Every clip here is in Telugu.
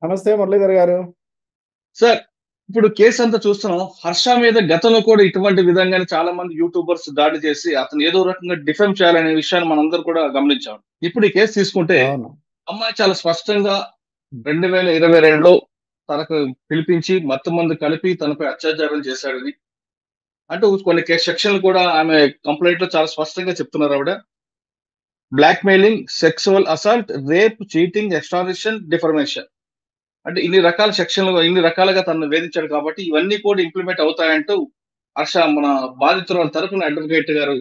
నమస్తే మురళీధర్ గారు. సార్, ఇప్పుడు కేసు అంతా చూస్తున్నాం. హర్ష మీద గతంలో కూడా ఇటువంటి విధంగానే చాలా మంది యూట్యూబర్స్ దాడి చేసి అతను ఏదో రకంగా డిఫెమ్ చేయాలనే విషయాన్ని మనందరూ కూడా గమనించాం. ఇప్పుడు ఈ కేసు తీసుకుంటే అవును. అమ్మాయి చాలా స్పష్టంగా 2022లో తనకు పిలిపించి మత్తు మందు కలిపి తనపై అత్యాచారం చేశాడని అంటూ కొన్ని సెక్షన్లు కూడా ఆమె కంప్లైంట్ లో చాలా స్పష్టంగా చెప్తున్నారు. ఆవిడ blackmailing, sexual assault, rape, cheating, extortion, defamation అంటే ఇన్ని రకాల సెక్షన్లు ఇన్ని రకాలుగా తనను వేధించాడు కాబట్టి ఇవన్నీ కూడా ఇంప్లిమెంట్ అవుతాయంటూ హర్ష మన బాధితురాల తరపున అడ్వకేట్ గారు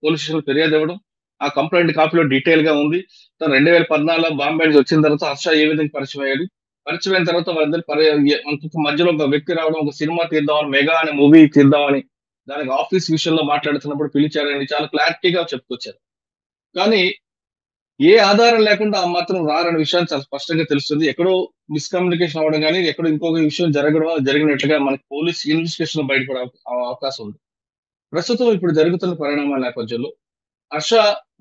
పోలీస్ స్టేషన్ ఫిర్యాదు ఇవ్వడం, ఆ కంప్లైంట్ కాపీలో డీటెయిల్ గా ఉంది. తను 2014 బాంబే నుంచి వచ్చిన తర్వాత హర్ష ఏ విధంగా పరిచయం అయ్యాడు, పరిచయం అయిన తర్వాత వాళ్ళిద్దరు మధ్యలో ఒక వ్యక్తి రావడం, ఒక సినిమా తీద్దామని, మెగా అనే మూవీ తీద్దామని దానికి ఆఫీస్ విషయంలో మాట్లాడుతున్నప్పుడు పిలిచారని చాలా క్లారిటీగా చెప్పుకొచ్చారు. కానీ ఏ ఆధారం లేకుండా ఆ మాత్రం రారనే విషయాన్ని చాలా స్పష్టంగా తెలుస్తుంది. ఎక్కడో మిస్కమ్యూనికేషన్ అవ్వడం కానీ ఎక్కడో ఇంకొక విషయం జరగడం జరిగినట్లుగా మనకి పోలీస్ ఇన్వెస్టిగేషన్ బయటపడే అవకాశం ఉంది. ప్రస్తుతం ఇప్పుడు జరుగుతున్న పరిణామాల నేపథ్యంలో హర్ష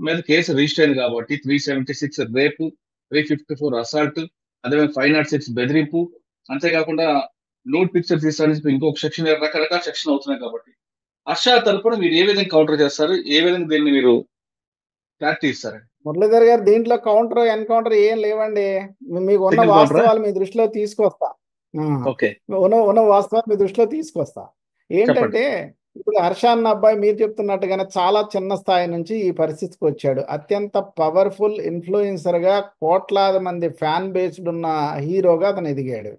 మీద కేసు రిజిస్టర్ అయింది కాబట్టి 376 రేపు, 354 అసాల్ట్, అదే 506 బెదిరింపు, అంతేకాకుండా నోట్ పిక్చర్ తీసడానికి ఇంకొక సెక్షన్, రకరకాల సెక్షన్ అవుతున్నాయి కాబట్టి హర్ష తరపున మీరు ఏ విధంగా కౌంటర్ చేస్తారు, ఏ విధంగా దీన్ని మీరు క్లారిటీ ఇస్తారు? మురళీధర్ గారు, దీంట్లో కౌంటర్ ఎన్కౌంటర్ ఏం లేవండి. మీకు ఉన్న సింగిల్ కౌంటరా? వాస్తవాలు మీ దృష్టిలో తీసుకొస్తా. ఆ, ఓకే, ఉన్న వాస్తవాలు మీ దృష్టిలో తీసుకొస్తా. చెప్పండి. ఏంటంటే, ఇప్పుడు హర్ష అన్న అబ్బాయి మీరు చెప్తున్నట్టుగానే చాలా చిన్న స్థాయి నుంచి ఈ పరిస్థితికి వచ్చాడు. అత్యంత పవర్ఫుల్ ఇన్ఫ్లుయెన్సర్ గా కోట్లాది మంది ఫ్యాన్ బేస్డ్ ఉన్న హీరోగా అతను ఎదిగాడు.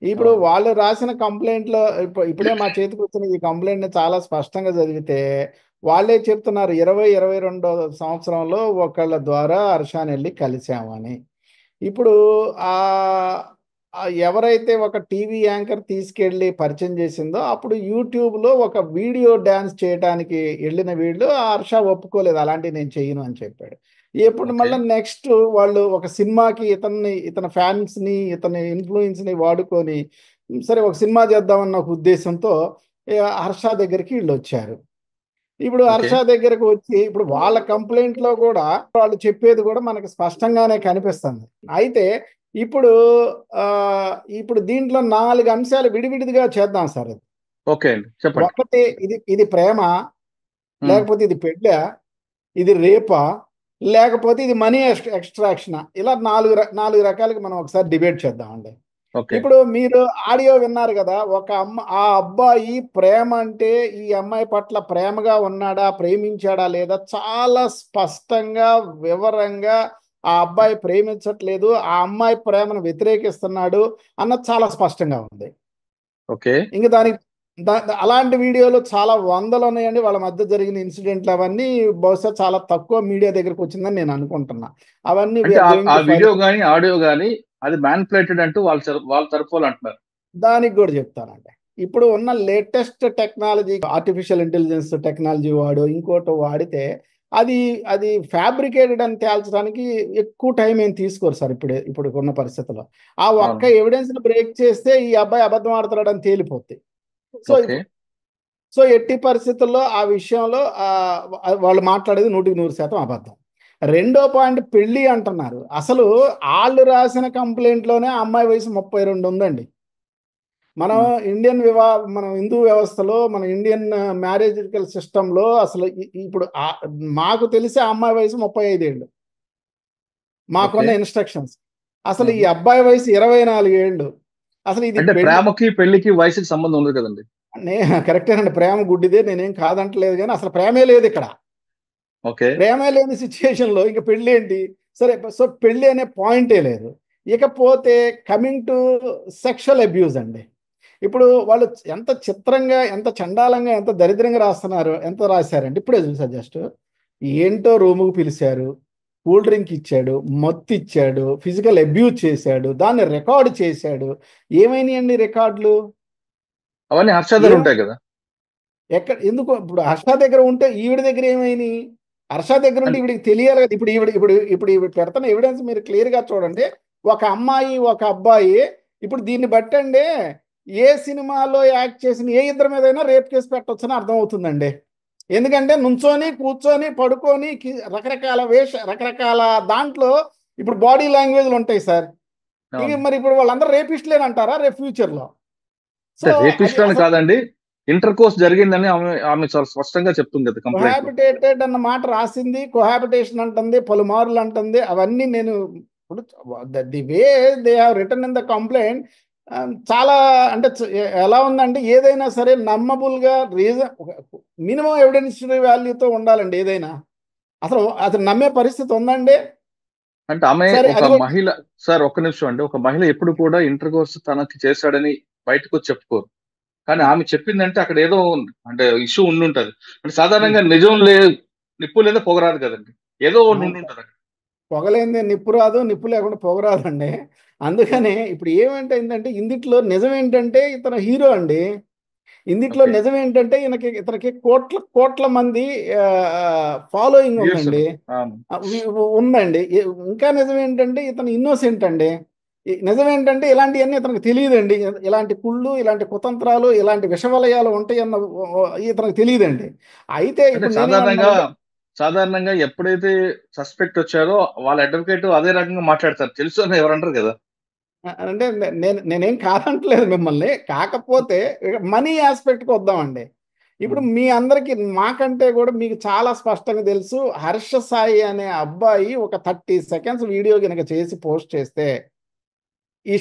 ఇప్పుడు అవును. వాళ్ళు రాసిన కంప్లైంట్లో ఇప్పుడే మా చేతికి వచ్చిన ఈ కంప్లైంట్ ని చాలా స్పష్టంగా చదివితే వాళ్ళే చెప్తున్నారు 22 సంవత్సరంలో ఒకళ్ళ ద్వారా హర్షాన్ని వెళ్ళి కలిసామని. ఇప్పుడు ఆ ఎవరైతే ఒక టీవీ యాంకర్ తీసుకెళ్ళి పరిచయం చేసిందో అప్పుడు యూట్యూబ్లో ఒక వీడియో డ్యాన్స్ చేయడానికి వెళ్ళిన వీళ్ళు ఆ హర్ష ఒప్పుకోలేదు, అలాంటివి నేను చెయ్యను అని చెప్పాడు. ఇప్పుడు ఓకే. మళ్ళీ నెక్స్ట్ వాళ్ళు ఒక సినిమాకి ఇతని ఫ్యాన్స్ని ఇతని ఇన్ఫ్లుయెన్స్ని వాడుకొని సరే ఒక సినిమా చేద్దామన్న ఒక ఉద్దేశంతో హర్ష దగ్గరికి వీళ్ళు వచ్చారు. ఇప్పుడు ఓకే. హర్ష దగ్గరకు వచ్చి ఇప్పుడు వాళ్ళ కంప్లైంట్లో కూడా వాళ్ళు చెప్పేది కూడా మనకి స్పష్టంగానే కనిపిస్తుంది. అయితే ఇప్పుడు ఆ, ఇప్పుడు దీంట్లో 4 అంశాలు విడివిడిగా చేద్దాం సార్. ఓకే అండి, చెప్పండి. ఒకటి, ఇది ఇది ప్రేమ, ఉమ్, లేకపోతే ఇది పెళ్ళా, ఇది రేపా, లేకపోతే ఇది మనీ ఎక్స్ట్రాక్షనా, ఇలా నాలుగు రకాలుగా మనం ఒకసారి డిబేట్ చేద్దామండి. ఓకే. ఇప్పుడు మీరు ఆడియో విన్నారు కదా, ఆ అబ్బాయి ప్రేమ అంటే ఈ అమ్మాయి పట్ల ప్రేమగా ఉన్నాడా, ప్రేమించాడా లేదా, చాలా స్పష్టంగా వివరంగా ఆ అబ్బాయి ప్రేమించట్లేదు, ఆ అమ్మాయి ప్రేమను వ్యతిరేకిస్తున్నాడు అన్నది చాలా స్పష్టంగా ఉంది. ఓకే. ఇంకా దానికి అలాంటి వీడియోలు చాలా వందలు ఉన్నాయండి. వాళ్ళ మధ్య జరిగిన ఇన్సిడెంట్లు అవన్నీ బహుశా చాలా తక్కువ మీడియా దగ్గరకు వచ్చిందని నేను అనుకుంటున్నా. అవన్నీ అంటే వీఆర్ ఆ గోయింగ్ ఆ టు ఫైల్. వీడియో గానీ ఆడియో గానీ అది మ్యానిపులేటెడ్ అంటూ వాళ్ళ తరఫు వాళ్ళు అంటున్నారు. దానికి కూడా చెప్తానండి. ఇప్పుడు ఉన్న latest technology, artificial intelligence technology ఇంకోటి వాడితే అది అది ఫ్యాబ్రికేటెడ్ అని తేల్చడానికి ఎక్కువ టైం ఏం తీసుకోరు సార్. ఇప్పుడు ఉన్న పరిస్థితుల్లో ఆ ఒక్క అవును. ఎవిడెన్స్ బ్రేక్ చేస్తే ఈ అబ్బాయి అబద్ధం ఆడుతున్నాడు అని తేలిపోద్ది. So okay. ఇప్పుడు ఎట్టి పరిస్థితుల్లో ఆ విషయంలో వాళ్ళు మాట్లాడేది 100% అబద్ధం. రెండో పాయింట్, పెళ్లి అంటున్నారు. అసలు వాళ్ళు రాసిన కంప్లైంట్లోనే ఆ అమ్మాయి వయసు 32 ఉందండి. మనం ఉమ్, మన హిందూ వ్యవస్థలో, మన ఇండియన్ మ్యారేజికల్ సిస్టంలో అసలు ఇప్పుడు మాకు తెలిసి ఆ అమ్మాయి వయసు 35 ఏళ్ళు ఓకే. మాకున్న ఇన్స్ట్రక్షన్స్. అసలు ఈ ఉహు. అబ్బాయి వయసు 24 ఏళ్ళు. అసలు ఇది అంటే పెళ్లి ప్రేమకి పెళ్లికి వయసుకి సంబంధం ఉంది కదండి. నే కరెక్టేనండి. ప్రేమ గుడ్డిదే, నేనేం కాదంటలేదు, కానీ అసలు ప్రేమే లేదు ఇక్కడ. ఓకే. ప్రేమే లేని సిచ్యుయేషన్లో ఇక పెళ్ళి ఏంటి? సరే, సో పెళ్ళి అనే పాయింటే లేదు. ఇకపోతే కమింగ్ టు సెక్షువల్ అబ్యూజ్ అండి. ఇప్పుడు వాళ్ళు ఎంత చిత్రంగా, ఎంత చండాలంగా, ఎంత దరిద్రంగా రాస్తున్నారు, ఎంత రాశారండి. ఇప్పుడే చూసా జస్ట్. ఏంటో రూముకు పిలిచారు, కూల్ డ్రింక్ ఇచ్చాడు, మత్తు ఇచ్చాడు, ఫిజికల్ అబ్యూజ్ చేశాడు, దాన్ని రికార్డు చేశాడు. ఏమైనాయండి రికార్డులు? అవన్నీ హర్షాదలు ఏమై ఉంటాయి కదా. ఎందుకు ఇప్పుడు హర్ష దగ్గర ఉంటే ఈవిడ దగ్గర ఏమైనాయి? హర్ష దగ్గర ఉంటే అంటే ఈవిడికి తెలియాలి కదా. ఇప్పుడు ఈవిడ పెడుతున్న ఎవిడెన్స్ మీరు క్లియర్గా చూడండి. ఒక అమ్మాయి, ఒక అబ్బాయి. ఇప్పుడు దీన్ని బట్టండి ఏ సినిమాలో యాక్ట్ చేసిన ఏ ఇద్దరి మీదైనా రేప్ కేసు పెట్టొచ్చని అర్థం అవుతుందండి. ఎందుకంటే నుంచొని, కూర్చొని, పడుకొని, రకరకాల దాంట్లో ఇప్పుడు బాడీ లాంగ్వేజ్లు ఉంటాయి సార్. ఇక అవును. మరి ఇప్పుడు వాళ్ళందరూ రేపిస్టులేనంటారా రేపు ఫ్యూచర్లో? సో అంటే అది రేపిస్ట్ అని అసలు కాదండి. ఇంటర్ కోర్స్ జరిగిందని ఆమె చాలా స్పష్టంగా చెప్తుంది కదా కంప్లైంట్ లో. కొహాబిటేటెడ్ అన్న మాట రాసింది, కొహాబిటేషన్ అంటుంది, పలుమార్లు అంటుంది. అవన్నీ నేను ఇప్పుడు the way they have return in the complaint చాలా అంటే ఎలా ఉందంటే ఏదైనా సరే నమ్మబుల్గా రీజన్ మినిమం ఎవిడెన్షియరీ వాల్యూతో ఉండాలండి ఏదైనా. అసలు అసలు నమ్మే పరిస్థితి ఉందండి? అంటే ఆమె సరే ఒక అది కూడా మహిళ. సార్ ఒక్క నిమిషం అండి. ఒక మహిళ ఎప్పుడు కూడా ఇంటర్ కోర్స్ తనకి చేశాడని బయటకు వచ్చి చెప్పుకోరు. కానీ ఆమె చెప్పిందంటే అక్కడ ఏదో అంటే ఇష్యూ ఉండుంటది. అంటే సాధారణంగా నిజం నిప్పు లేదా పొగ రాదు కదండి. ఏదో ఒకటి ఉండుంటది అక్కడ. పొగలేందే నిప్పు రాదు, నిప్పు లేకుండా పొగ రాదండి. అందుకనే ఇప్పుడు ఏమంటే ఇందిట్లో నిజం ఏంటంటే ఇతను హీరో అండి. ఇందిట్లో ఓకే. నిజం ఏంటంటే ఇతనికి కోట్ల కోట్ల మంది ఫాలోయింగ్ వ్యూసులు. ఉందండి. అవును. ఉందండి. ఇంకా నిజం ఏంటంటే ఇతను ఇన్నోసెంట్ అండి. నిజం ఏంటంటే ఇలాంటివన్నీ ఇతనికి తెలియదండి. ఇలాంటి కుళ్ళు, ఇలాంటి కుతంత్రాలు, ఇలాంటి విషవలయాలు ఉంటాయన్న ఇతనికి తెలియదండి. అయితే అంటే ఇప్పుడు సాధారణంగా నేనేమంటున్నానంటే సాధారణంగా ఎప్పుడైతే సస్పెక్ట్ వచ్చారో వాళ్ళ అడ్వకేట్ అదే రకంగా మాట్లాడతారు. తెలుసు అని ఎవరంటారు కదా. అంటే నేనేం కాదంటలేదు మిమ్మల్ని. కాకపోతే మనీ ఆస్పెక్ట్‌కి వద్దామండి. ఇప్పుడు ఉమ్. మీ అందరికి మాకంటే కూడా మీకు చాలా స్పష్టంగా తెలుసు. హర్ష సాయి అనే అబ్బాయి ఒక 30 సెకండ్స్ వీడియో గనక చేసి పోస్ట్ చేస్తే, ఈ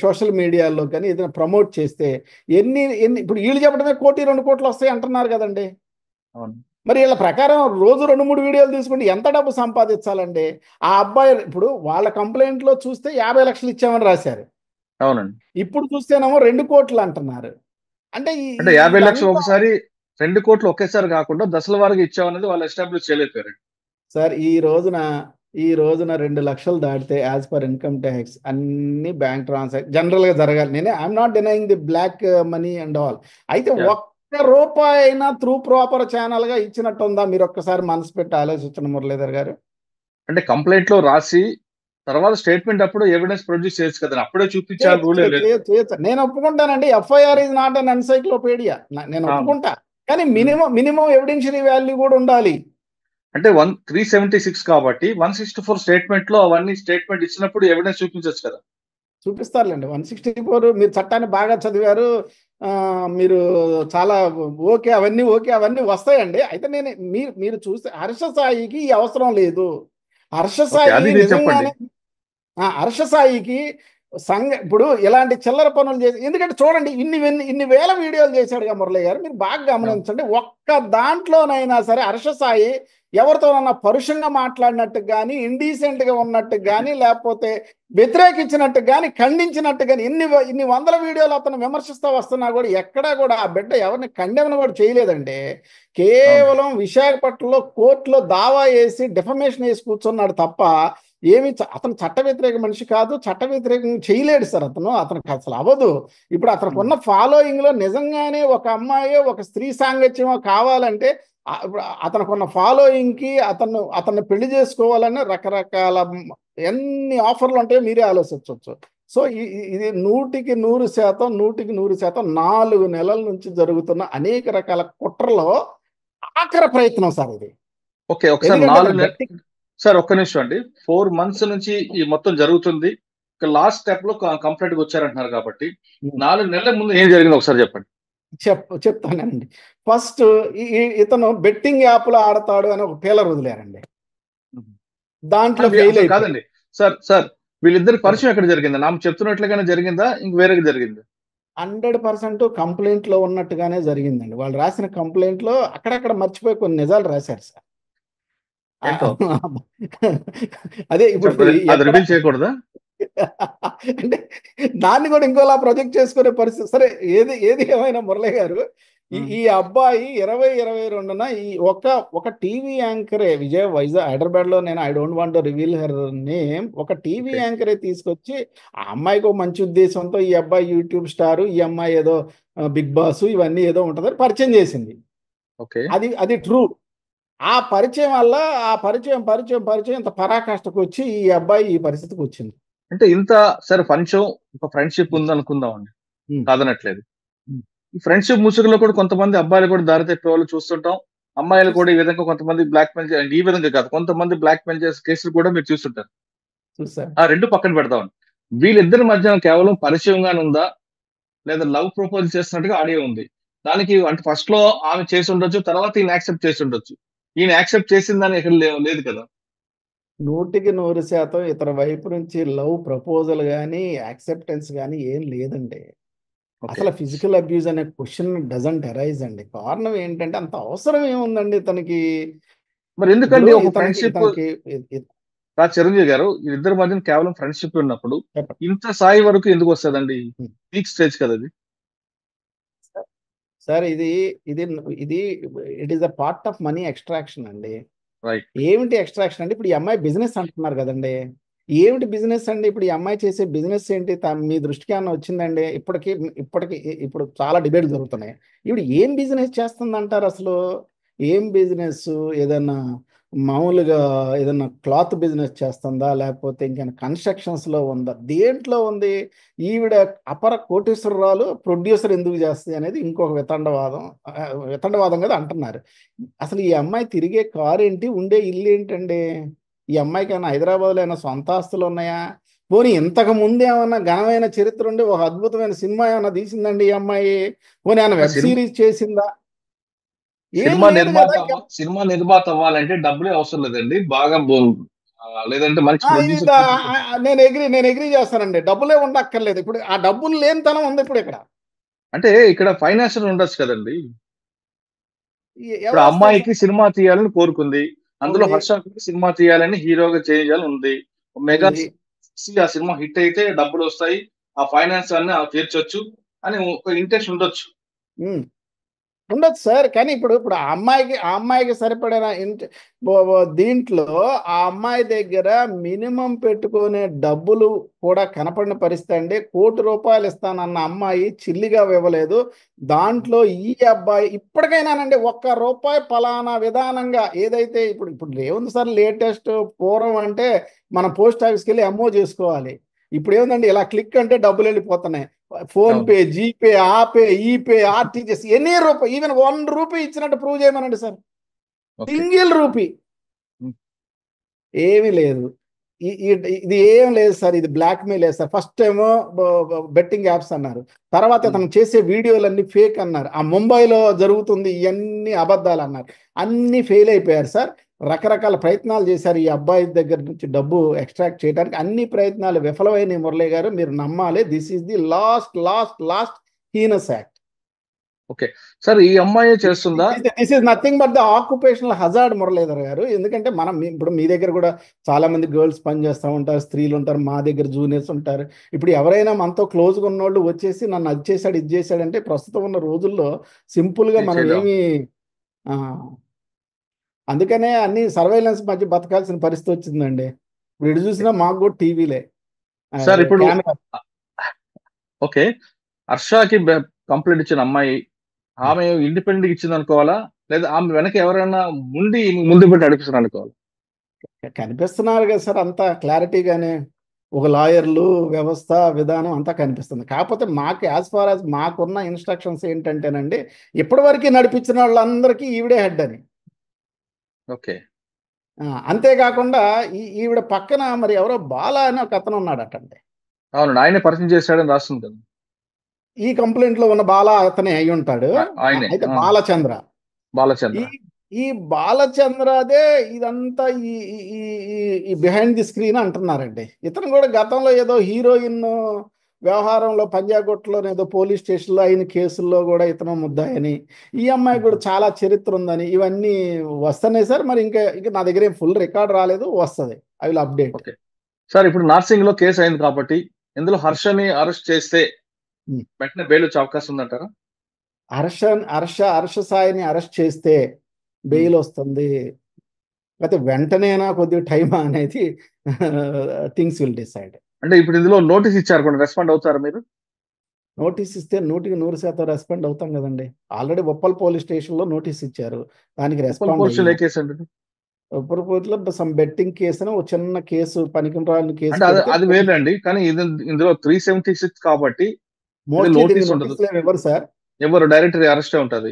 సోషల్ మీడియాలో గాని ఏదైనా ప్రమోట్ చేస్తే ఎన్ని ఎన్ని ఇప్పుడు ఈళ్ళు చెప్పడమే 1,00,00,000, 2,00,00,000 వస్తాయి అంటున్నారు కదండీ! అవును. మరి ఈళ్ళ ప్రకారం రోజు 2, 3 వీడియోలు తీసుకుంటే ఎంత డబ్బు సంపాదించాలండి? ఆ అబ్బాయి ఇప్పుడు వాళ్ళ కంప్లెయింట్‌లో చూస్తే 50,00,000 ఇచ్చామని రాశారు. అవునండి. ఇప్పుడు చూస్తేనేమో 2,00,00,000 అంటున్నారు. అంటే ఈ అంటే ఈ 50,00,000 ఇదంతా ఒకసారి 2,00,00,000 ఒకేసారి కాకుండా దశల వారీగా ఇచ్చామనేది వాళ్ళు ఎస్టాబ్లిష్ చేయలేకపోయారు. సార్ ఈ రోజున 2,00,000 దాటితే యాజ్ పర్ ఇన్‌కమ్ టాక్స్ అన్ని బ్యాంక్ జనరల్‌గా జరగాలి. I'm not denying the black money and all. అయితే యా. ఒక్క రూపాయి అయినా త్రూ ప్రాపర్ ఛానెల్‌గా ఇచ్చినట్టుందా? మీరొక్కసారి మనసు పెట్టి ఆలోచించండి మురళీధర్ గారు. అంటే కంప్లైంట్ లో రాసి తర్వాత స్టేట్మెంట్ అప్పుడు ఎవిడెన్స్ ప్రొడ్యూస్ చేయొచ్చు కదా. అప్పుడే చూపించాలని చేయొచ్చు. రూల్ ఏం లేదు కదా. చేయొచ్చు. నేను ఒప్పుకుంటానండి. FIR is not an encyclopedia. నేను అవును. ఒప్పుకుంటా. కానీ ఉమ్. మినిమం ఎవిడెన్షియరీ వాల్యూ కూడా ఉండాలి. అంటే 376 కాబట్టి 164 స్టేట్మెంట్ లో అవన్నీ స్టేట్మెంట్ ఇచ్చినప్పుడు ఎవిడెన్స్ చూపించొచ్చు కదా. చూపిస్తారులేండి. 164 మీరు చట్టాన్ని బాగా చదివారు. మీరు చాలా అవన్నీ వస్తాయండి. అయితే మీరు చూస్తే హర్ష సాయికి ఈ అవసరం లేదు. హర్ష ఓకే, సాయి అది మీరు చెప్పండి. నిజంగానే హర్ష సాయికి ఇప్పుడు ఇలాంటి చిల్లర పనులు చేసి ఎందుకంటే చూడండి ఇన్ని వేల వీడియోలు చేశాడుగా మురళి గారు. మీరు బాగా ఆ, గమనించండి. ఒక్క దాంట్లోనైనా సరే హర్ష సాయి ఎవరితోనన్నా పరుషంగా మాట్లాడినట్టు కానీ, ఇండీసెంట్గా ఉన్నట్టు కానీ, లేకపోతే వ్యతిరేకించినట్టు కానీ, ఖండించినట్టు కానీ ఇన్ని వందల వీడియోలు అతను విమర్శిస్తూ వస్తున్నా కూడా ఎక్కడా కూడా ఆ బిడ్డ ఎవరిని ఖండన కూడా చేయలేదండి. అవును. కేవలం విశాఖపట్నంలో కోర్టులో దావా వేసి డిఫమేషన్ వేసి కూర్చున్నాడు తప్ప అతను చట్ట వ్యతిరేక మనిషి కాదు. చట్ట వ్యతిరేకం చేయలేడు సార్ అతనికి అసలు అవ్వదు. ఇప్పుడు అతనికి ఉమ్. ఉన్న ఫాలోయింగ్ లో నిజంగానే ఒక అమ్మాయో ఒక స్త్రీ సాంగత్యమో కావాలంటే ఇప్పుడు అతనికి ఉన్న ఫాలోయింగ్ కి అతన్ని పెళ్లి చేసుకోవాలని రకరకాల ఎన్ని ఆఫర్లు ఉంటాయో మీరే ఆలోచించవచ్చు. సో ఇది 100% 4 నెలల నుంచి జరుగుతున్న అనేక రకాల కుట్రలో ఆఖరి ప్రయత్నం సార్ ఇది. ఓకే, ఒకసారి ఎందుకంటే అతను 4 నెలలు. గట్టి సార్ ఒక్క నిమిషం అండి. 4 months నుంచి ఈ మొత్తం జరుగుతుంది. లాస్ట్ స్టెప్ లో కంప్లైంట్ వచ్చారంటున్నారు కాబట్టి 4 నెలల ముందు ఏం జరిగిందో ఒకసారి చెప్పండి. చెప్తానండి. ఫస్ట్ ఇతను బెట్టింగ్ యాప్లో ఆడతాడు అని ఒక పేలర్ వదిలేరండి. ఉమ్. దాంట్లో ఫెయిల్ అసలు అయిపోయాడు. కాదండి. సార్ సార్ వీళ్ళిద్దరి చెప్పండి. పరిచయం ఎక్కడ జరిగిందా? నాకు చెప్తున్నట్లుగానే జరిగిందా ఇంక వేరేగా జరిగింది? 100% కంప్లైంట్ లో ఉన్నట్టుగానే జరిగిందండి. వాళ్ళు రాసిన కంప్లైంట్ లో అక్కడక్కడ మర్చిపోయి కొన్ని నిజాలు రాశారు సార్. ఆ, ఏంటో అదే ఇప్పుడు అది ఎక్కడ రివీల్ చేయకూడదా? అంటే దాన్ని కూడా ఇంకోలా ప్రొజెక్ట్ చేసుకునే పరిస్థితి. సరే, ఏది ఏది ఏమైనా మురళి గారు ఈ ఉమ్. ఈ అబ్బాయి 2022న ఈ ఒక టీవీ యాంకరే వైజాగ్ హైదరాబాద్ లో నేను I don't want reveal her name ఒక టీవీ ఓకే. యాంకరే తీసుకొచ్చి ఆ అమ్మాయికి ఒక మంచి ఉద్దేశంతో ఈ అబ్బాయి యూట్యూబ్ స్టార్, ఈ అమ్మాయి ఏదో బిగ్ బాస్ ఇవన్నీ ఏదో ఉంటుందని పరిచయం చేసింది. ఓకే. అది అది ట్రూ. ఆ పరిచయం వల్ల ఆ పరిచయం ఇంత పరాకాష్ఠకు వచ్చి ఈ అబ్బాయి ఈ పరిస్థితికి వచ్చింది. అంటే ఇంత సరే కొంచెం ఒక ఫ్రెండ్షిప్ ఉంది అనుకుందామండి. ఉమ్, కాదనట్లేదు. ఉమ్. ఈ ఫ్రెండ్షిప్ ముసుగులో కూడా కొంతమంది అబ్బాయిలు కూడా దారి తప్పే వాళ్ళు చూస్తుంటాం. అమ్మాయిలు కూడా ఈ విధంగా కొంతమంది బ్లాక్ మెయిల్ ఈ విధంగా కాదు కొంతమంది బ్లాక్ మెయిల్ చేసే కేసులు కూడా మీరు చూస్తుంటారు. చూసారు. ఆ రెండు పక్కన పెడదాం. వీళ్ళిద్దరి మధ్య కేవలం పరిచయంగానే ఉందా, లేదా లవ్ ప్రపోజ్ చేస్తున్నట్టుగా ఆడియో ఉంది. దానికి అంటే ఫస్ట్ లో ఆమె చేసి ఉండొచ్చు, తర్వాత ఈయన యాక్సెప్ట్ చేసి ఉండొచ్చు. ఈయన యాక్సెప్ట్ చేసిందని ఇక్కడ లేదు కదా. 100% ఇతని వైపు నుంచి లవ్ ప్రపోజల్ కానీ యాక్సెప్టెన్స్ కానీ ఏం లేదండి. ఓకే. అసలు ఫిజికల్ అబ్యూజ్ అనే క్వశ్చన్ డజంట్ అరైజ్ అండి. కారణం ఏంటంటే అంత అవసరం ఏముందండి ఇతనికి. మరి ఇప్పుడు ఎందుకండి ఒక ఇతనికి ఫ్రెండ్షిప్ ఇతనికి చిరంజీవి గారు వీళ్ళిద్దరి మధ్యన కేవలం ఫ్రెండ్షిప్ ఉన్నప్పుడు చెప్పండి. ఇంత స్థాయి వరకు ఎందుకు వస్తుందండి? పీక్ స్టేజ్ కదా అది. సార్ ఇది ఇది ఇది it is a part of money extraction అండి. రైట్. ఏమిటి ఎక్స్ట్రాక్షన్ అంటే ఇప్పుడు ఈ అమ్మాయి బిజినెస్ అంటున్నారు కదండి. ఏమిటి బిజినెస్ అండి? ఇప్పుడు ఈ అమ్మాయి చేసే బిజినెస్ ఏంటి? మీ దృష్టికి ఏమన్నా వచ్చిందండి? ఇప్పటికి ఇప్పుడు చాలా డిబేట్లు జరుగుతున్నాయి. ఇప్పుడు ఏం బిజినెస్ చేస్తుందంటారు అసలు? ఏం బిజినెస్? ఏదన్నా మామూలుగా ఏదన్నా క్లాత్ బిజినెస్ చేస్తుందా? లేకపోతే ఇంకేమైనా కన్స్ట్రక్షన్స్లో ఉందా? దేంట్లో ఉంది? ఈవిడ అపర కోటీశ్వరరాలు ప్రొడ్యూసర్ ఎందుకు చేస్తుంది అనేది ఇంకొక వితండవాదం కదా అంటున్నారు. అసలు ఈ అమ్మాయి తిరిగే కారు ఏంటి? ఉండే ఇల్లు ఏంటండి? ఈ అమ్మాయికి ఏమైనా హైదరాబాద్లో ఏమైనా సొంత ఆస్తులు ఉన్నాయా? పోనీ ఇంతకు ముందు ఏమన్నా ఘనమైన చరిత్ర ఉండి ఒక అద్భుతమైన సినిమా ఏమైనా తీసిందండి ఈ అమ్మాయి? పోనీ ఏమైనా వెబ్ సిరీస్ చేసిందా? ఏం లేదు కదా. సినిమా నిర్మాత అవ్వాలంటే డబ్బులే అవసరం లేదండి. బాగా లేదంటే మంచి ప్రొడ్యూసర్. నేను ఎగ్రీ చేస్తానండి. డబ్బులే ఉండక్కర్లేదు. ఇప్పుడు ఆ డబ్బులు లేనితనం ఉంది ఇప్పుడు ఇక్కడ. అంటే ఇక్కడ ఫైనాన్షియల్ ఉండొచ్చు కదండి. ఇప్పుడు ఎవరు వస్తారు అమ్మాయికి సినిమా తీయాలని కోరుకుంది, అందులో ఉంది. హర్షకి సినిమా తీయాలని హీరోగా చేయాలని ఉంది. మెగా ఉంది. ఆ సినిమా హిట్ అయితే డబ్బులు వస్తాయి, ఆ ఫైనాన్స్ అన్ని తీర్చొచ్చు అని ఒక ఇంట్రెస్ట్ ఉండొచ్చు. ఉండొచ్చు సార్. కానీ ఇప్పుడు ఆ అమ్మాయికి సరిపడిన దీంట్లో ఆ అమ్మాయి దగ్గర మినిమం పెట్టుకునే డబ్బులు కూడా కనపడిన పరిస్థితి అండి. ₹1,00,00,000 ఇస్తానన్న అమ్మాయి చిల్లిగా ఇవ్వలేదు. దాంట్లో ఈ అబ్బాయి ఇప్పటికైనానండి ₹1 ఫలానా విధానంగా ఏదైతే ఇప్పుడు ఏముంది సార్ లేటెస్ట్. పూర్వం అంటే మనం పోస్ట్ ఆఫీస్కి వెళ్ళి ఎంఓ చేసుకోవాలి. ఇప్పుడు ఏముందండి ఇలా క్లిక్ అంటే డబ్బులు వెళ్ళిపోతున్నాయి. ఫోన్ పే, జీపే, ఆపే, ఈపే, ఆర్టీజీఎస్ ఎనీ రూపాయి, ఈవెన్ ₹1 ఇచ్చినట్టు ప్రూవ్ చేయమనండి సార్. సింగిల్ రూపీ ఏమీ లేదు. ఇది ఏం లేదు సార్. ఇది బ్లాక్మెయిల్ లేదు సార్. ఫస్ట్ ఏమో బెట్టింగ్ యాప్స్ అన్నారు. తర్వాత తను చేసే వీడియోలన్నీ ఫేక్ అన్నారు. ఆ ముంబైలో జరుగుతుంది ఇవన్నీ అబద్ధాలు అన్నారు. అన్నీ ఫెయిల్ అయిపోయారు సార్. రకరకాల ప్రయత్నాలు చేశారు ఈ అబ్బాయి దగ్గర నుంచి డబ్బు ఎక్స్ట్రాక్ట్ చేయడానికి. అన్ని ప్రయత్నాలు విఫలమైన మురళి గారు మీరు నమ్మాలి. This is the last heinous act. Okay sir, ఈ అమ్మాయి చేస్తుందా? This is nothing but the occupational hazard Muralidhar గారు. ఎందుకంటే ఇప్పుడు మీ దగ్గర కూడా చాలా మంది గర్ల్స్ పని చేస్తూ ఉంటారు, స్త్రీలు ఉంటారు, మా దగ్గర జూనియర్స్ ఉంటారు. ఇప్పుడు ఎవరైనా మనతో క్లోజ్గా ఉన్నోళ్ళు వచ్చేసి నన్ను అది చేశాడు ఇది చేశాడంటే ప్రస్తుతం ఉన్న రోజుల్లో సింపుల్గా మనం ఏమి అందుకనే అన్ని సర్వైలెన్స్ మధ్య బతకాల్సిన పరిస్థితి వచ్చిందండి. ఇప్పుడు ఎటు చూసినా మాకు కూడా టీవీలే సార్. ఇప్పుడు ఓకే, హర్షకి కంప్లైంట్ ఇచ్చిన అమ్మాయి ఆమె ఇండిపెండెంట్ ఇచ్చింది అనుకోవాలా, లేదా ఆమె వెనక ఎవరైనా ముందు పెట్టి నడిపిస్తున్నారు అనుకోవాలి? కనిపిస్తున్నారు కదా సార్ అంతా క్లారిటీగానే. ఒక లాయర్లు, వ్యవస్థ, విధానం అంతా కనిపిస్తుంది. కాకపోతే మాకు యాజ్ ఫార్ యాజ్ మాకున్న ఇన్స్ట్రక్షన్స్ ఏంటంటేనండి, ఇప్పటివరకు నడిపించిన వాళ్ళందరికీ ఈవిడే హెడ్ అని. ఓకే. అంతేకాకుండా ఈవిడ పక్కన మరి ఎవరో బాల అని ఒక అతను ఉన్నాడటండి. అవునండి, ఆయనే పరిచయం చేశాడని రాస్తుంది కదా. ఈ కంప్లైంట్ లో ఉన్న బాల అతనే అయి ఉంటాడు. అయితే బాలచంద్ర. ఈ బాలచంద్రదే ఇదంతా ఈ బిహైండ్ ది స్క్రీన్ అంటున్నారండి. ఇతను కూడా గతంలో ఏదో హీరోయిన్ వ్యవహారంలో పంజాగుట్టలో ఏదో పోలీస్ స్టేషన్లో అయిన కేసుల్లో కూడా ఇతను ముద్దాయని, ఈ అమ్మాయి కూడా చాలా చరిత్ర ఉందని ఇవన్నీ వస్తున్నాయి సార్. మరి ఇంకా నా దగ్గర ఫుల్ రికార్డ్ రాలేదు, వస్తుంది. I will update. Okay sir, ఇప్పుడు నార్సింగ్ లో కేసు అయింది కాబట్టి ఇందులో హర్షని అరెస్ట్ చేస్తే వెంటనే బెయిల్ వచ్చే అవకాశం ఉందంటారా? హర్ష సాయిని అరెస్ట్ చేస్తే బెయిల్ వస్తుంది. అయితే వెంటనేనా కొద్దిగా టైమా అనేది థింగ్స్ విల్ డిసైడ్. అంటే ఇప్పుడు ఇందులో నోటీస్ ఇచ్చారు కూడా, రెస్పాండ్ అవుతారా మీరు? నోటీస్ ఇస్తే 100% రెస్పాండ్ అవుతాం కదండి. ఆల్రెడీ ఉప్పల్ పోలీస్ స్టేషన్లో నోటీస్ ఇచ్చారు, దానికి respond Uppal some betting case ఒక చిన్న కేసు, పనికిరాని కేసు. అది వేరండి, కానీ ఇందులో 376 కాబట్టి ఎవరు సార్, ఎవరు డైరెక్ట్ అరెస్ట్ ఉంటుంది,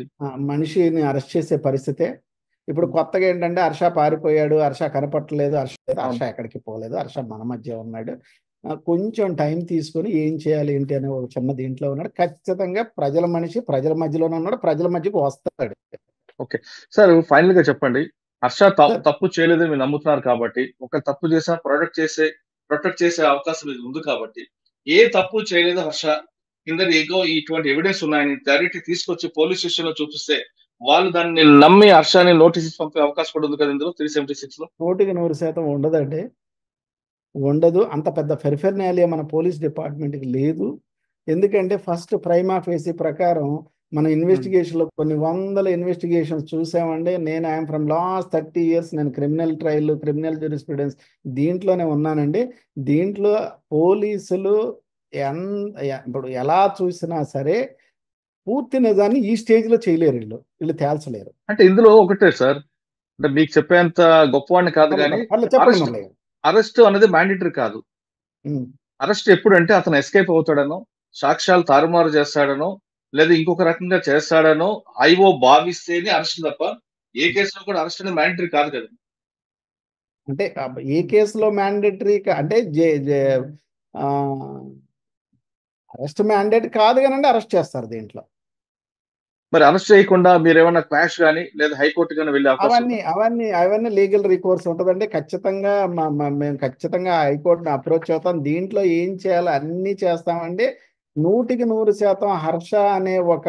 మనిషిని అరెస్ట్ చేసే పరిస్థితే. ఇప్పుడు కొత్తగా ఏంటంటే హర్ష పారిపోయాడు, హర్ష కనపట్టలేదు, హర్ష ఎక్కడికి పోలేదు, హర్ష మన మధ్య ఉన్నాడు. కొంచెం టైం తీసుకొని ఏం చేయాలి ఏంటి అనే ఒక చిన్న దీంట్లో ఉన్నాడు. ఖచ్చితంగా ప్రజల మనిషి, ప్రజల మధ్యలోనే ఉన్నాడు, ప్రజల మధ్యకు వస్తాడు. ఓకే. సార్ ఫైనల్ గా చెప్పండి. హర్ష సార్ తప్పు చేయలేదని మీరు నమ్ముతున్నారు కాబట్టి, ఒక తప్పు చేసినా ప్రొటెక్ట్ చేసే అవకాశం ఇది ఉంది కాబట్టి, ఏ తప్పు చేయలేదు హర్ష, కింద ఏగో ఇటువంటి ఎవిడెన్స్ ఉన్నాయని డైరెక్ట్ తీసుకొచ్చి పోలీస్ స్టేషన్ లో చూపిస్తే వాళ్ళు దాన్ని నమ్మి హర్షని నోటీస్ ఇచ్చి పంపే అవకాశం కూడా ఉంది కదా ఇందులో 376 లో. 100% ఉండదండి. ఉండదు. అంత పెద్ద పెర్ఫెర్నాలియా మన పోలీస్ డిపార్ట్మెంట్కి లేదు. ఎందుకంటే ఫస్ట్ ప్రైమా ఫేసి ప్రకారం మన ఇన్వెస్టిగేషన్లో కొన్ని వందల ఇన్వెస్టిగేషన్స్ చూసామండి. నేను ఐఎమ్ ఫ్రమ్ లాస్ట్ 30 years నేను క్రిమినల్ ట్రయల్, క్రిమినల్ జ్యూరిస్ప్రుడెన్స్ దీంట్లోనే ఉన్నానండి. దీంట్లో పోలీసులు ఇప్పుడు ఎలా చూసినా సరే పూర్తి నిజాన్ని ఈ స్టేజ్లో చేయలేరు, వీళ్ళు తేల్చలేరు. అంటే ఇందులో ఒకటే సార్, అంటే మీకు చెప్పేంత గొప్పవాడిని కాదు కానీ, చెప్పండి అరెస్ట్ మురళి గారు. అరెస్ట్ అనేది మ్యాండేటరీ కాదు. ఉమ్. అరెస్ట్ ఎప్పుడంటే అతను ఎస్కేప్ అవుతాడనో, సాక్ష్యాలు తారుమారు చేస్తాడనో, లేదా ఇంకొక రకంగా చేస్తాడనో ఐఓ భావిస్తేనే అరెస్ట్ తప్ప ఏ కేసులో కూడా అరెస్ట్ అనేది మ్యాండేటరీ కాదు కదా. అంటే ఏ కేసులో మ్యాండేటరీ అంటే అరెస్ట్ మ్యాండేట్ కాదు కానండి, అరెస్ట్ చేస్తారు దీంట్లో. మరి అరెస్ట్ చేయకుండా మీరు ఏమన్నా క్వాష్ కానీ లేదా హైకోర్టు కానీ వెళ్ళే అవకాశం అవన్నీ ఉందా? అవన్నీ అవన్నీ లీగల్ రికోర్స్ ఉంటుందండి. ఖచ్చితంగా మేము ఖచ్చితంగా హైకోర్టుని అప్రోచ్ అవుతాం. దీంట్లో ఏం చేయాలో అన్నీ చేస్తామండి. 100% హర్ష అనే ఒక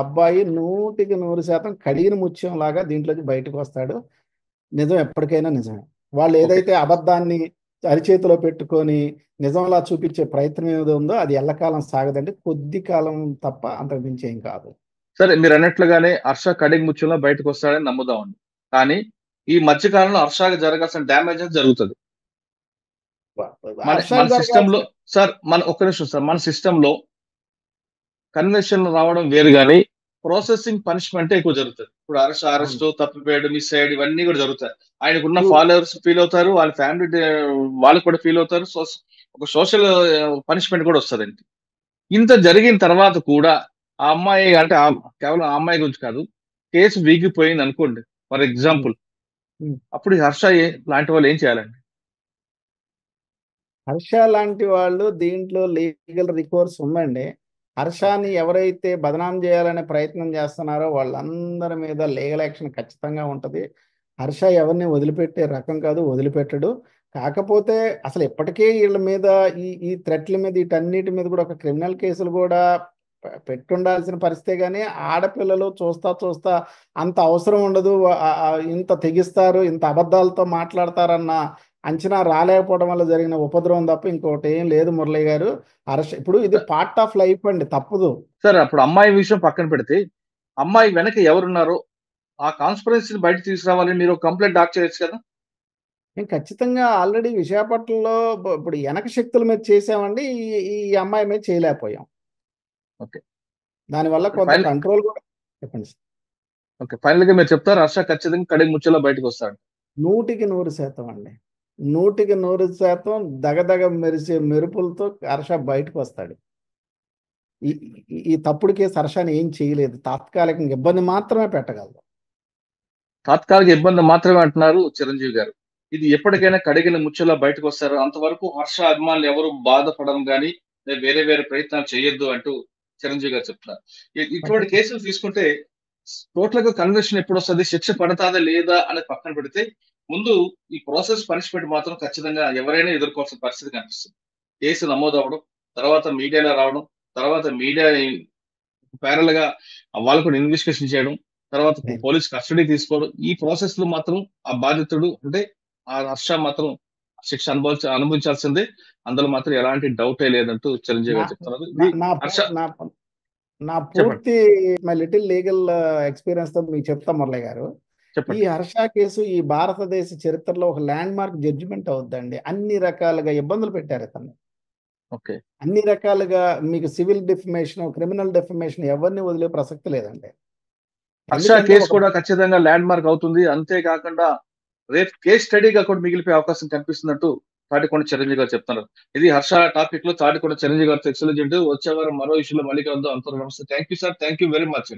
అబ్బాయి 100% కడిగిన ముత్యం లాగా దీంట్లోకి బయటకు వస్తాడు. నిజం ఎప్పటికైనా నిజమే. వాళ్ళు ఓకే ఏదైతే అబద్ధాన్ని అరిచేతిలో పెట్టుకొని నిజంలా చూపించే ప్రయత్నం ఏదో ఉందో అది ఎల్లకాలం సాగదండి. కొద్ది కాలం తప్ప అంతకు మించి ఏం కాదు. సరే, మీరు అన్నట్లుగానే హర్ష కడిగి ముత్యంలో బయటకు వస్తాడని నమ్ముదామండి. కానీ ఈ మధ్య కాలంలో హర్షకి జరగాల్సిన డ్యామేజ్ అనేది జరుగుతుంది. మన హర్ష మన సిస్టమ్ లో జరగాల్సిన సార్, ఒక్క నిమిషం సార్, మన సిస్టమ్ లో కన్వెన్షన్ రావడం వేరు కానీ ప్రాసెసింగ్ పనిష్మెంట్ ఎక్కువ జరుగుతుంది. ఇప్పుడు అరెస్ట్ తప్పిపోయాడు, మిస్ అయ్యాడు, ఇవన్నీ కూడా జరుగుతాయి. ఆయనకున్న ఫాలోవర్స్ ఫీల్ అవుతారు, వాళ్ళ ఫ్యామిలీ వాళ్ళు కూడా ఫీల్ అవుతారు. ఒక సోషల్ పనిష్మెంట్ కూడా వస్తుందండి. ఇంత జరిగిన తర్వాత కూడా ఆ అమ్మాయి అంటే కేవలం ఆ అమ్మాయి గురించి కాదు, కేసు వీగిపోయింది అనుకోండి ఫర్ ఎగ్జాంపుల్, అప్పుడు ఈ హర్ష లాంటి వాళ్ళు ఏం చేయాలండి? హర్ష లాంటి వాళ్ళు దీంట్లో లీగల్ రికోర్స్ ఉందండి. హర్షాని ఎవరైతే బదనాం చేయాలనే ప్రయత్నం చేస్తున్నారో వాళ్ళందరి మీద లీగల్ యాక్షన్ ఖచ్చితంగా ఉంటుంది. హర్ష ఎవరిని వదిలిపెట్టే రకం కాదు, వదిలిపెట్టడు. కాకపోతే అసలు ఇప్పటికే వీళ్ళ మీద ఈ థ్రెట్ల మీద వీటన్నిటి మీద కూడా ఒక క్రిమినల్ కేసులు కూడా పెట్టుండాల్సిన పరిస్థితే. కానీ ఆడపిల్లలు చూస్తా అంత అవసరం ఉండదు, ఇంత తెగిస్తారు, ఇంత అబద్ధాలతో మాట్లాడతారన్న అంచనా రాలేకపోవడం వల్ల జరిగిన ఉపద్రవం తప్ప ఇంకోటి ఏం లేదు మురళి గారు. ఇప్పుడు ఇది పార్ట్ ఆఫ్ లైఫ్ అండి, తప్పదు. సార్ అప్పుడు అమ్మాయి విషయం పక్కన పెడితే, అమ్మాయి వెనక ఎవరున్నారో ఆ కాన్స్పరెన్సీని బయట తీసుకురావాలని మీరు కంప్లైంట్ డాక్ చేయొచ్చు కదా. మేము ఖచ్చితంగా ఆల్రెడీ విశాఖపట్నంలో ఇప్పుడు వెనక శక్తుల మీద చేసామండి, ఈ అమ్మాయి మీద చేయలేకపోయాం. ఓకే, దానివల్ల కొంత కంట్రోల్ కూడా. చెప్పండి సార్. ఓకే, ఫైనల్ గా మీరు చెప్తారు హర్ష ఖచ్చితంగా కడిగి ముచ్చలో బయటకు వస్తాడు? 100% అండి, 100% దగదగ మెరిసే మెరుపులతో హర్ష బయటకు వస్తాడు. ఈ తప్పుడు కేసు హర్షని ఏం చేయలేదు, తాత్కాలికంగా ఇబ్బంది మాత్రమే పెట్టగలదు. తాత్కాలిక ఇబ్బంది మాత్రమే అంటున్నారు చిరంజీవి గారు. ఇది ఎప్పటికైనా కడిగిన ముచ్చలో బయటకు వస్తారు, అంతవరకు హర్ష అభిమానులు ఎవరు బాధపడడం కానీ వేరే వేరే ప్రయత్నాలు చేయొద్దు అంటూ చిరంజీవి గారు చెప్తున్నారు. ఇటువంటి కేసులు తీసుకుంటే టోటల్ గా కన్విక్షన్ ఎప్పుడు వస్తుంది, శిక్ష పడతాదా లేదా అనేది పక్కన పెడితే, ముందు ఈ ప్రాసెస్ పనిష్మెంట్ మాత్రం ఖచ్చితంగా ఎవరైనా ఎదుర్కోవాల్సిన పరిస్థితి కనిపిస్తుంది. కేసు నమోదు అవ్వడం, తర్వాత మీడియాలో రావడం, తర్వాత మీడియా ప్యారల్ గా వాళ్ళు కూడా ఇన్వెస్టిగేషన్ చేయడం, తర్వాత పోలీస్ కస్టడీ తీసుకోవడం, ఈ ప్రాసెస్ లో మాత్రం ఆ బాధితుడు అంటే ఆ హర్ష మాత్రం శిక్ష అనుభవించాల్సిందే. అందులో మాత్రం ఎలాంటి డౌటే లేదంటూ చిరంజీవి గారు చెప్తున్నారు. హర్ష నా పూర్తి మై లిటిల్ లీగల్ ఎక్స్పీరియన్స్ తో మీకు చెప్తా మురళి గారు. ఈ హర్ష కేసు ఈ భారతదేశ చరిత్రలో ఒక ల్యాండ్ మార్క్ జడ్జిమెంట్ అవుద్దండి. అన్ని రకాలుగా ఇబ్బందులు పెట్టారు ఇతన్ని. అన్ని రకాలుగా మీకు సివిల్ డిఫమేషన్, క్రిమినల్ డిఫమేషన్ ఎవరిని వదిలే ప్రసక్తి లేదండి. హర్ష కేసు కూడా ఖచ్చితంగా ల్యాండ్ మార్క్ అవుతుంది. అంతేకాకుండా రేపు కేస్ స్టడీగా కూడా మిగిలిపోయే అవకాశం కనిపిస్తున్నట్టు తాటికొండ చిరంజీవి గారు చెప్తున్నారు. ఇది హర్ష టాపిక్ లో తాటికొండ చిరంజీవి గారితో ఎక్సలెంట్. వచ్చే వారం మరో విషయంలో మళ్ళీ కలుద్దాం. అంతవరకు నమస్తే. Thank you sir, thank you very much.